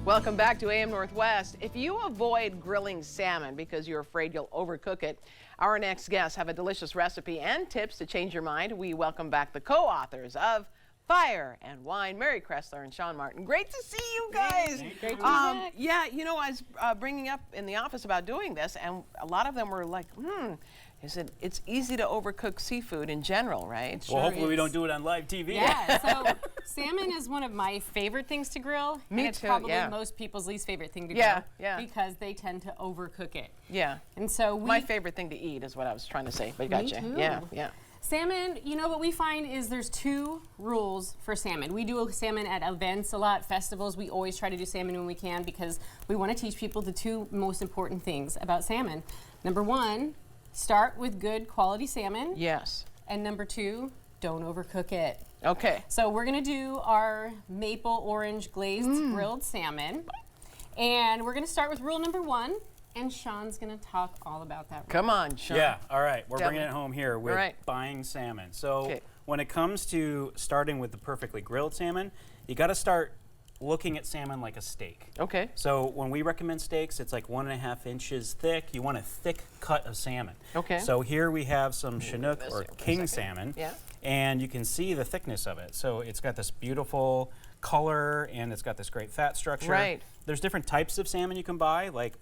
Welcome back to AM Northwest. If you avoid grilling salmon because you're afraid you'll overcook it, our next guests have a delicious recipe and tips to change your mind. We welcome back the co-authors of Fire and Wine, Mary Cressler and Sean Martin. Great to see you guys. Great to be back. Yeah, you know, I was bringing up in the office about doing this, and a lot of them were like, it's easy to overcook seafood in general, right? Well, hopefully we don't do it on live TV. Yeah, so salmon is one of my favorite things to grill. Me and it's too, probably yeah. most people's least favorite thing to Yeah, grill. yeah. Because they tend to overcook it. Yeah. And so My favorite thing to eat is what I was trying to say, but Me gotcha. too. Yeah, yeah. Salmon, you know what we find is there's two rules for salmon. We do salmon at events a lot, festivals. We always try to do salmon when we can because we want to teach people the two most important things about salmon. Number one, start with good quality salmon. Yes. And number two, don't overcook it. Okay. So we're gonna do our maple orange glazed grilled salmon. And we're gonna start with rule number one. And Sean's gonna talk all about that. Come on, Sean. Yeah, all right. We're Tell bringing me. it home here with right. buying salmon. So Okay. when it comes to starting with the perfectly grilled salmon, you got to start looking at salmon like a steak. Okay. So when we recommend steaks, it's like 1.5 inches thick. You want a thick cut of salmon. Okay. So here we have some Chinook this or here for a king second. salmon. Yeah. And you can see the thickness of it. So it's got this beautiful color and it's got this great fat structure. Right. There's different types of salmon you can buy, like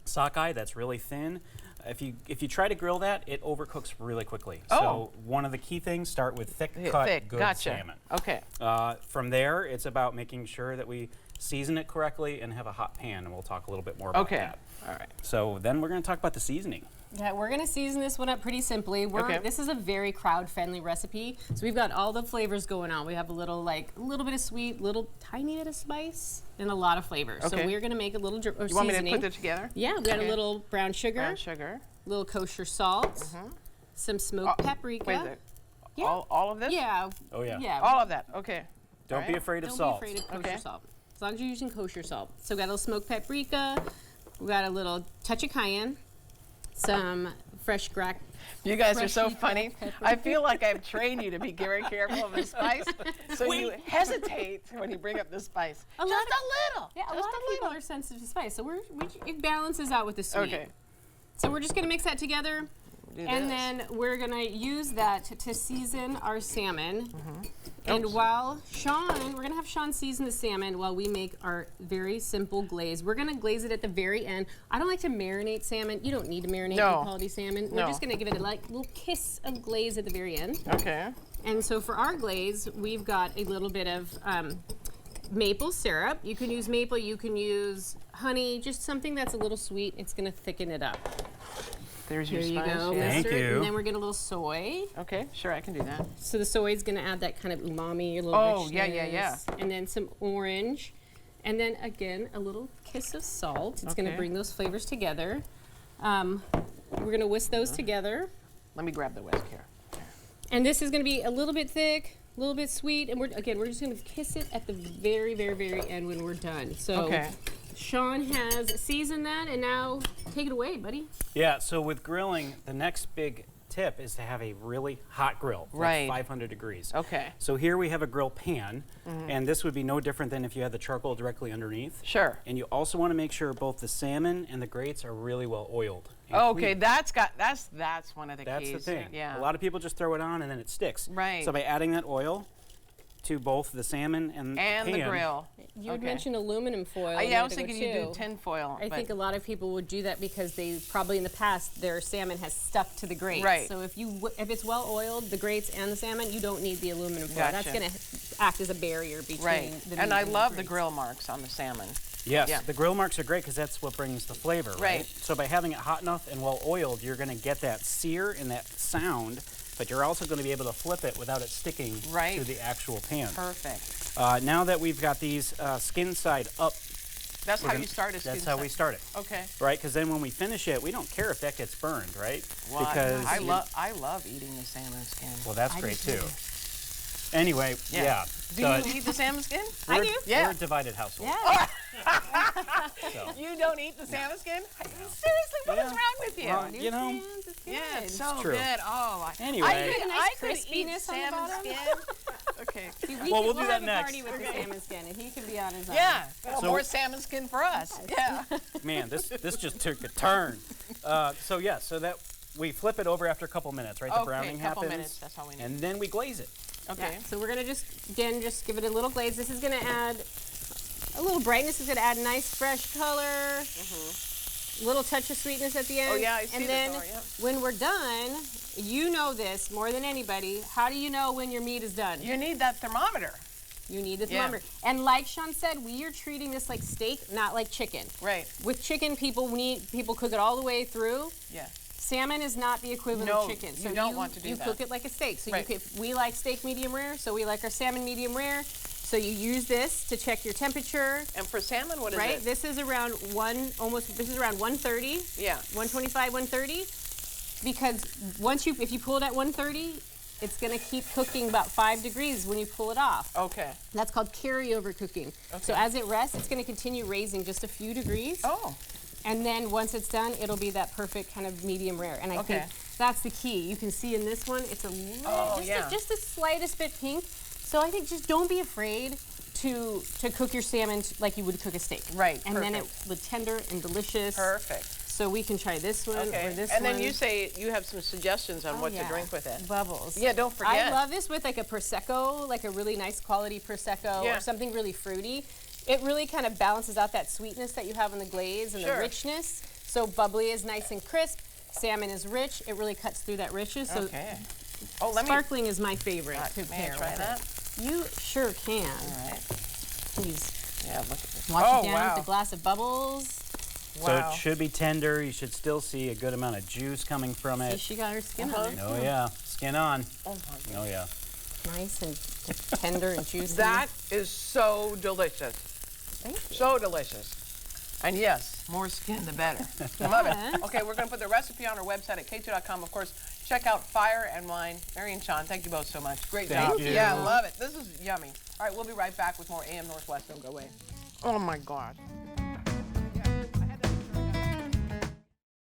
sockeye, that's really thin. If you try to grill that, it overcooks really quickly. Oh. So one of the key things, start with thick cut, Thick. good Gotcha. salmon. Okay. From there, it's about making sure that we season it correctly and have a hot pan, and we'll talk a little bit more about Okay. that. All right. So then we're going to talk about the seasoning. Yeah, we're gonna season this one up pretty simply. Okay. This is a very crowd-friendly recipe. So we've got all the flavors going on. We have a little bit of sweet, little tiny bit of spice, and a lot of flavor. Okay. So we're gonna make a little You seasoning. want me to put it together? Yeah, we got Okay. a little brown sugar, Brown sugar. little kosher salt, some smoked paprika. Wait a minute. Yeah. All of this? Yeah. Oh, yeah. Yeah. All of that. Okay. Don't be Alright. afraid of Don't salt. be afraid of kosher Okay. salt. As long as you're using kosher salt. So we got a little smoked paprika. We got a little touch of cayenne. Some fresh cracked. You guys are so freshly funny. cracked pepper. I feel like I've trained you to be very careful of the spice, so you hesitate when you bring up the spice. A lot Just of- a little. Yeah, a Just lot of people are sensitive to spice, so it balances out with the sweet. Okay. So we're just gonna mix that together, Do and this. then we're gonna use that to season our salmon. And while we're gonna have Sean season the salmon while we make our very simple glaze. We're gonna glaze it at the very end. I don't like to marinate salmon. You don't need to marinate No. good quality salmon. We're No. just gonna give it a little kiss of glaze at the very end. Okay. And so for our glaze, we've got a little bit of maple syrup. You can use maple, you can use honey, just something that's a little sweet. It's gonna thicken it up. There's Here your you spice. go. Yeah. Thank mustard, you. And then we're getting a little soy. Okay, sure, I can do that. So the soy is gonna add that kind of umami, a little Oh, richness. yeah, yeah, yeah. And then some orange. And then again, a little kiss of salt. It's Okay. gonna bring those flavors together. We're gonna whisk those together. Let me grab the whisk here. And this is gonna be a little bit thick, a little bit sweet, and we're just gonna kiss it at the very, very, very end when we're done. So Okay. Sean has seasoned that, and now take it away, buddy. Yeah, so with grilling, the next big tip is to have a really hot grill, Right. like 500 degrees. Okay. So here we have a grill pan, and this would be no different than if you had the charcoal directly underneath. Sure. And you also want to make sure both the salmon and the grates are really well oiled. and Okay, clean. that's one of the That's keys. the thing. Yeah. A lot of people just throw it on and then it sticks. Right. So by adding that oil to both the salmon and the pan, grill. You had Okay. mentioned aluminum foil. a Yeah, I was minute ago, thinking you do too. tin foil. I but think a lot of people would do that because they probably in the past their salmon has stuck to the grates. Right. So if it's well oiled, the grates and the salmon, you don't need the aluminum foil. That's Gotcha. going to act as a barrier between Right. the And meat I love the grates. grill marks on the salmon. Yes, Yeah. the grill marks are great because that's what brings the flavor, right? Right. So by having it hot enough and well oiled, you're going to get that sear and that sound, but you're also going to be able to flip it without it sticking Right. to the actual pan. Perfect. Now that we've got these skin side up, That's how you start a that's skin how we side. start it, Okay. right? Because then when we finish it, we don't care if that gets burned, right? Well, because I love eating the salmon skin. well, that's I great do too. Anyway, yeah. Do so you eat the salmon skin? I we're, do. Yeah. We're a divided household. Yeah. So. You don't eat the salmon skin? Seriously, what is Yeah. wrong with you? Well, you know, It's good. Yeah, it's so true. good. Oh, Anyway. I Get a could, nice I could eat crispiness on the salmon bottom. skin. Okay. Okay. See, Well, we'll do that have a next. party with the salmon skin, and he can be on his own. Yeah. So- More salmon skin for us. Yeah. Man, this just took a turn. So that we flip it over after a couple minutes, right? The Okay, browning couple happens. minutes, that's all we need. And then we glaze it. Okay. Yeah, so we're gonna just give it a little glaze. This is gonna add a little brightness. It's gonna add nice fresh color. Little touch of sweetness at the end. Oh, yeah, I see And the then color, yeah. when we're done, you know this more than anybody. How do you know when your meat is done? You need that thermometer. You need the Yeah. thermometer. And like Sean said, we are treating this like steak, not like chicken. Right. With chicken, people cook it all the way through. Yeah. Salmon is not the equivalent No, of chicken. you don't want to do that. You cook it like a steak. So Right. we like steak medium rare, so we like our salmon medium rare. So you use this to check your temperature. And for salmon, what is Right? it? This is around this is around 130. Yeah. 125, 130. Because if you pull it at 130, it's gonna keep cooking about 5 degrees when you pull it off. Okay. That's called carryover cooking. So as it rests, it's gonna continue raising just a few degrees. Oh. And then once it's done, it'll be that perfect kind of medium rare. And I think that's the key. You can see in this one, it's a little, just the slightest bit pink. So I think just don't be afraid to cook your salmon like you would cook a steak. Right, And then it perfect. will tender and delicious. Perfect. So we can try this one Okay. or this And one. then you say you have some suggestions on Oh, what to yeah. drink with it. Bubbles. Yeah, don't forget. I love this with like a Prosecco, like a really nice quality Prosecco Yeah. or something really fruity. It really kind of balances out that sweetness that you have in the glaze and Sure. the richness. So bubbly is nice and crisp. Salmon is rich. It really cuts through that richness. So Okay. Oh, let me. sparkling is my favorite to May I pair try with that? it. You sure can. All right. Please Yeah, look at this. wash Oh, it down wow. with a glass of bubbles. So Wow. it should be tender. You should still see a good amount of juice coming from See, it. she got her skin on there. Oh yeah, skin on. Oh, my God. Oh yeah. Nice and tender and juicy. That is so delicious. Thank you. So delicious. And yes, more skin the better. I love it. Okay, we're going to put the recipe on our website at k2.com. Of course, check out Fire and Wine. Mary and Sean, thank you both so much. Great Thank job. you. Yeah, love it. This is yummy. All right, we'll be right back with more AM Northwest. Don't go away. Oh, my God.